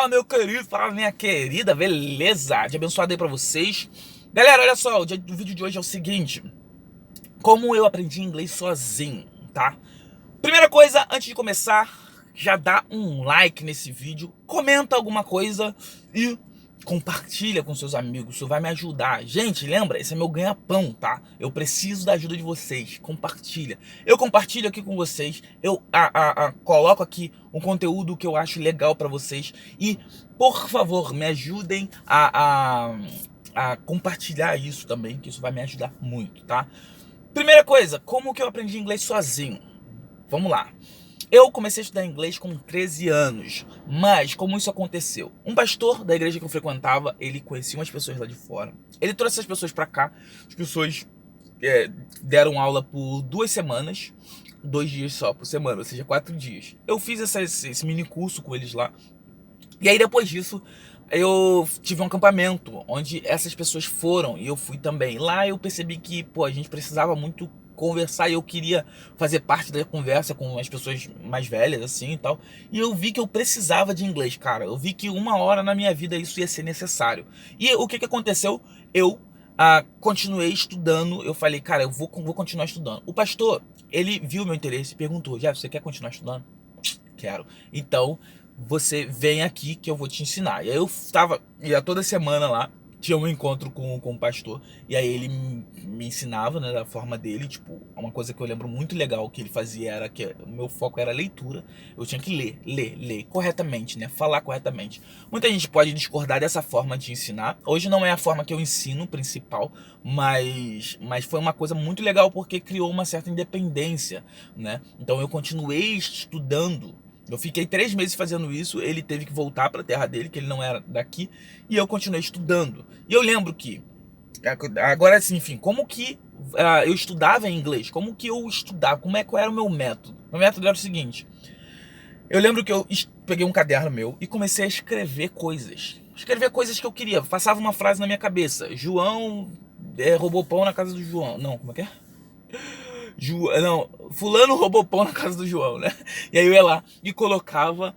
Fala, meu querido, fala, minha querida, beleza? De abençoado aí pra vocês. Galera, olha só, o vídeo de hoje é o seguinte: como eu aprendi inglês sozinho, tá? Primeira coisa, antes de começar, já dá um like nesse vídeo, comenta alguma coisa e compartilha com seus amigos, isso vai me ajudar. Gente, lembra, esse é meu ganha-pão, tá? Eu preciso da ajuda de vocês, compartilha. Eu compartilho aqui com vocês, eu coloco aqui um conteúdo que eu acho legal pra vocês e, por favor, me ajudem a compartilhar isso também, que isso vai me ajudar muito, tá? Primeira coisa, como que eu aprendi inglês sozinho? Vamos lá. Eu comecei a estudar inglês com 13 anos, mas como isso aconteceu? Um pastor da igreja que eu frequentava, ele conhecia umas pessoas lá de fora. Ele trouxe essas pessoas pra cá, as pessoas deram aula por 2 semanas, 2 dias só por semana, ou seja, 4 dias. Eu fiz esse mini curso com eles lá, e aí depois disso eu tive um acampamento onde essas pessoas foram e eu fui também. Lá eu percebi que, pô, a gente precisava muito conversar e eu queria fazer parte da conversa com as pessoas mais velhas, assim e tal. E eu vi que eu precisava de inglês, cara. Eu vi que uma hora na minha vida isso ia ser necessário. E o que que aconteceu? Eu continuei estudando. Eu falei, cara, eu vou continuar estudando. O pastor, ele viu meu interesse e perguntou: já, você quer continuar estudando? Quero. Então, você vem aqui que eu vou te ensinar. E aí eu ia toda semana lá, tinha um encontro com o pastor, e aí ele me ensinava, né, da forma dele. Tipo, uma coisa que eu lembro muito legal que ele fazia era que o meu foco era leitura. Eu tinha que ler corretamente, né, falar corretamente. Muita gente pode discordar dessa forma de ensinar. Hoje não é a forma que eu ensino principal, mas foi uma coisa muito legal porque criou uma certa independência, né? Então eu continuei estudando. Eu fiquei 3 meses fazendo isso, ele teve que voltar para a terra dele, que ele não era daqui, e eu continuei estudando. E eu lembro que, agora assim, enfim, como que eu estudava em inglês, como que eu estudava, qual era o meu método? Meu método era o seguinte: eu lembro que eu peguei um caderno meu e comecei a escrever coisas. Escrever coisas que eu queria, passava uma frase na minha cabeça: João roubou pão na casa do João. Não, como é que é? Não, fulano roubou pão na casa do João, né? E aí eu ia lá e colocava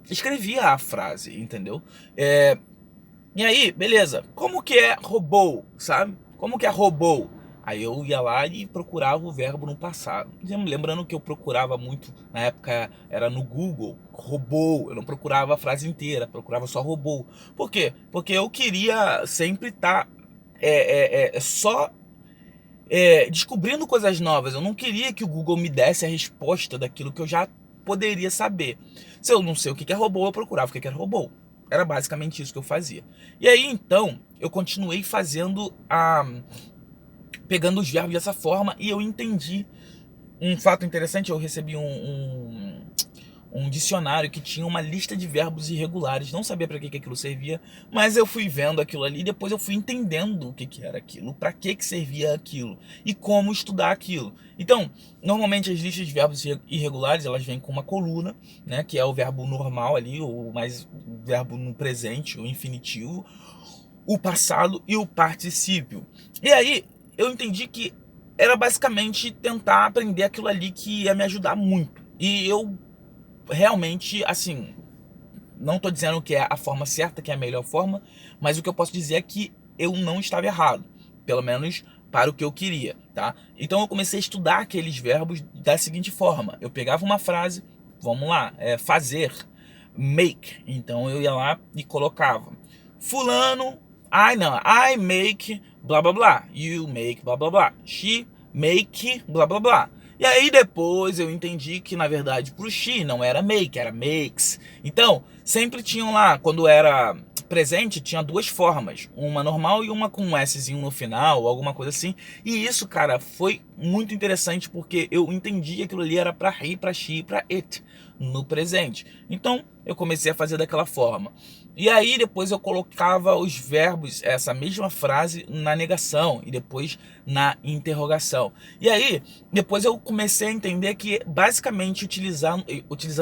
escrevia a frase, entendeu? E aí, beleza. Como que é roubou, sabe? Como que é roubou? Aí eu ia lá e procurava o verbo no passado. Lembrando que eu procurava muito, na época era no Google, roubou. Eu não procurava a frase inteira, procurava só roubou. Por quê? Porque eu queria sempre estar só descobrindo coisas novas. Eu não queria que o Google me desse a resposta daquilo que eu já poderia saber. Se eu não sei o que é robô, eu procurava o que era robô. Era basicamente isso que eu fazia. E aí então eu continuei fazendo pegando os verbos dessa forma, e eu entendi um fato interessante. Eu recebi um dicionário que tinha uma lista de verbos irregulares. Não sabia para que aquilo servia, mas eu fui vendo aquilo ali e depois eu fui entendendo o que era aquilo, para que servia aquilo e como estudar aquilo. Então, normalmente as listas de verbos irregulares, elas vêm com uma coluna, né, que é o verbo normal ali, ou mais o verbo no presente, o infinitivo, o passado e o particípio. E aí eu entendi que era basicamente tentar aprender aquilo ali que ia me ajudar muito. E eu realmente, assim, não tô dizendo que é a forma certa, que é a melhor forma, mas o que eu posso dizer é que eu não estava errado, pelo menos para o que eu queria, tá? Então eu comecei a estudar aqueles verbos da seguinte forma: eu pegava uma frase, vamos lá, fazer, make, então eu ia lá e colocava fulano, I make blá blá blá, you make blá blá blá, she make blá blá blá. E aí depois eu entendi que, na verdade, pro she não era make, era makes. Então, sempre tinham lá, quando era presente, tinha 2 formas, uma normal e uma com um szinho no final, ou alguma coisa assim. E isso, cara, foi muito interessante porque eu entendi que aquilo ali era pra he, pra she e pra it, no presente. Então, eu comecei a fazer daquela forma. E aí depois eu colocava os verbos, essa mesma frase, na negação e depois na interrogação. E aí depois eu comecei a entender que basicamente utilizando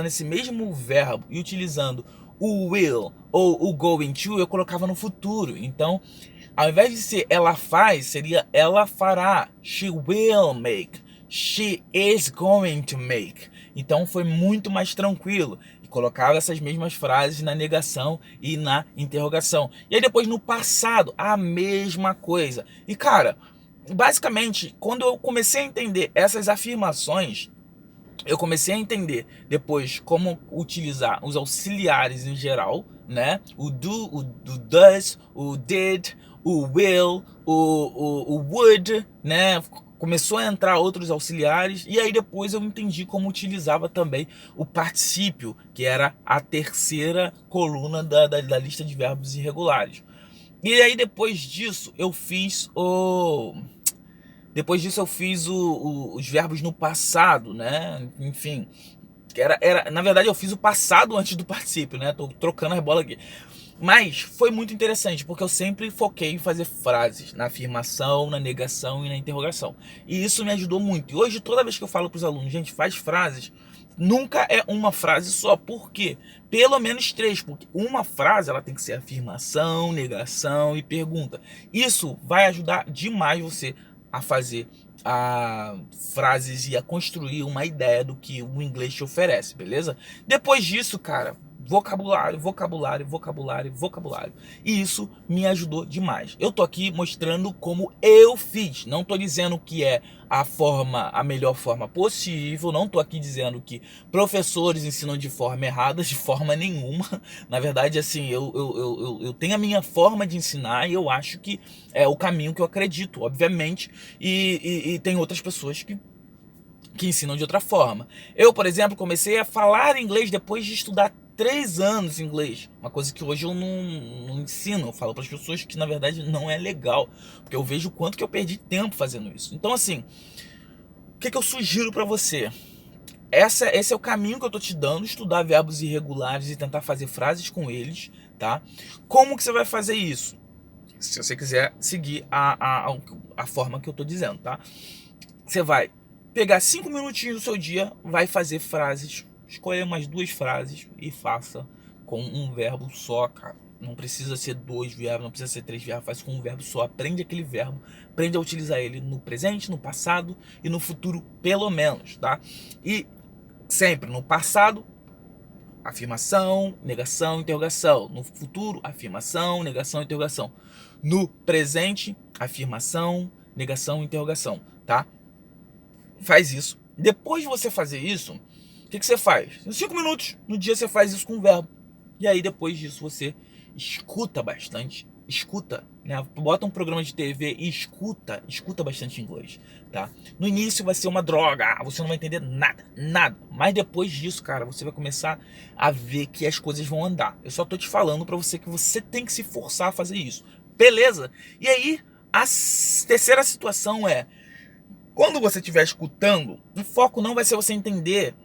esse mesmo verbo e utilizando o will ou o going to, eu colocava no futuro. Então, ao invés de ser ela faz, seria ela fará. She will make. She is going to make. Então foi muito mais tranquilo. colocava essas mesmas frases na negação e na interrogação. E aí depois no passado, a mesma coisa. E cara, basicamente, quando eu comecei a entender essas afirmações, eu comecei a entender depois como utilizar os auxiliares em geral, né? O do, o does, o did, o will, o would, né? Começou a entrar outros auxiliares e aí depois eu entendi como utilizava também o particípio, que era a terceira coluna da lista de verbos irregulares. E aí depois disso eu fiz os verbos no passado, né? Enfim, na verdade eu fiz o passado antes do particípio, né? Tô trocando as bolas aqui. Mas foi muito interessante, porque eu sempre foquei em fazer frases, na afirmação, na negação e na interrogação. E isso me ajudou muito. E hoje, toda vez que eu falo para os alunos, gente, faz frases, nunca é uma frase só. Por quê? Pelo menos 3, porque uma frase ela tem que ser afirmação, negação e pergunta. Isso vai ajudar demais você a fazer frases e a construir uma ideia do que o inglês te oferece, beleza? Depois disso, cara, vocabulário, vocabulário, vocabulário, vocabulário. E isso me ajudou demais. Eu tô aqui mostrando como eu fiz. Não tô dizendo que é a melhor forma possível. Não tô aqui dizendo que professores ensinam de forma errada, de forma nenhuma. Na verdade, assim, eu tenho a minha forma de ensinar e eu acho que é o caminho que eu acredito, obviamente. E tem outras pessoas que ensinam de outra forma. Eu, por exemplo, comecei a falar inglês depois de estudar 3 anos inglês. Uma coisa que hoje eu não ensino. Eu falo para as pessoas que na verdade não é legal. Porque eu vejo o quanto que eu perdi tempo fazendo isso. Então assim, o que eu sugiro para você? Esse é o caminho que eu tô te dando. Estudar verbos irregulares e tentar fazer frases com eles, tá? Como que você vai fazer isso? Se você quiser seguir a forma que eu tô dizendo, tá? Você vai pegar 5 minutinhos do seu dia, vai fazer frases, escolher umas 2 frases e faça com um verbo só, cara. Não precisa ser 2 verbos, não precisa ser 3 verbos, faz com um verbo só. Aprende aquele verbo, aprende a utilizar ele no presente, no passado e no futuro, pelo menos, tá? E sempre no passado, afirmação, negação, interrogação. No futuro, afirmação, negação, interrogação. No presente, afirmação, negação, interrogação, tá? Faz isso. Depois de você fazer isso, o que você faz? Em 5 minutos no dia você faz isso com o verbo. E aí depois disso você escuta bastante. Escuta, né? Bota um programa de TV e escuta bastante inglês, tá? No início vai ser uma droga, você não vai entender nada. Mas depois disso, cara, você vai começar a ver que as coisas vão andar. Eu só tô te falando pra você que você tem que se forçar a fazer isso. Beleza? E aí, a terceira situação é: quando você estiver escutando, o foco não vai ser você entender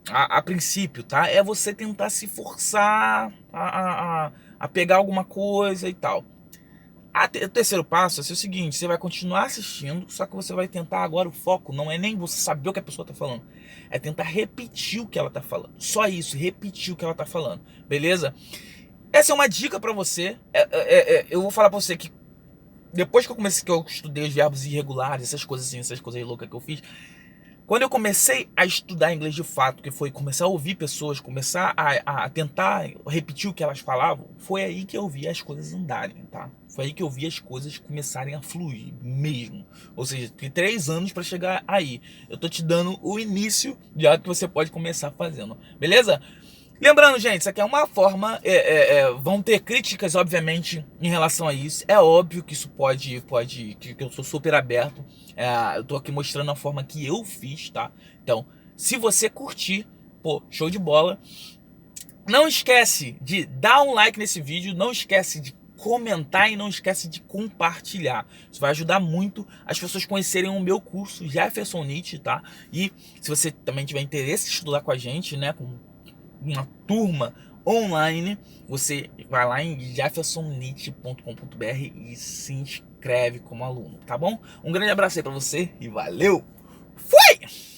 a princípio, tá? É você tentar se forçar a pegar alguma coisa e tal. O terceiro passo é o seguinte: você vai continuar assistindo, só que você vai tentar agora, o foco não é nem você saber o que a pessoa tá falando, é tentar repetir o que ela tá falando. Só isso, repetir o que ela tá falando, beleza? Essa é uma dica pra você. Eu vou falar pra você que depois que eu estudei os verbos irregulares, essas coisas assim, essas coisas loucas que eu fiz, quando eu comecei a estudar inglês de fato, que foi começar a ouvir pessoas, começar a tentar repetir o que elas falavam, foi aí que eu vi as coisas andarem, tá? Foi aí que eu vi as coisas começarem a fluir mesmo. Ou seja, tem 3 anos para chegar aí. Eu tô te dando o início de algo que você pode começar fazendo, beleza? Lembrando, gente, isso aqui é uma forma, vão ter críticas, obviamente, em relação a isso. É óbvio que isso que eu sou super aberto. Eu tô aqui mostrando a forma que eu fiz, tá? Então, se você curtir, pô, show de bola. Não esquece de dar um like nesse vídeo, não esquece de comentar e não esquece de compartilhar. Isso vai ajudar muito as pessoas conhecerem o meu curso Jefferson Nietzsche, tá? E se você também tiver interesse em estudar com a gente, né, com uma turma online, você vai lá em jeffersonnietzsche.com.br e se inscreve como aluno, tá bom? Um grande abraço aí pra você e valeu! Fui!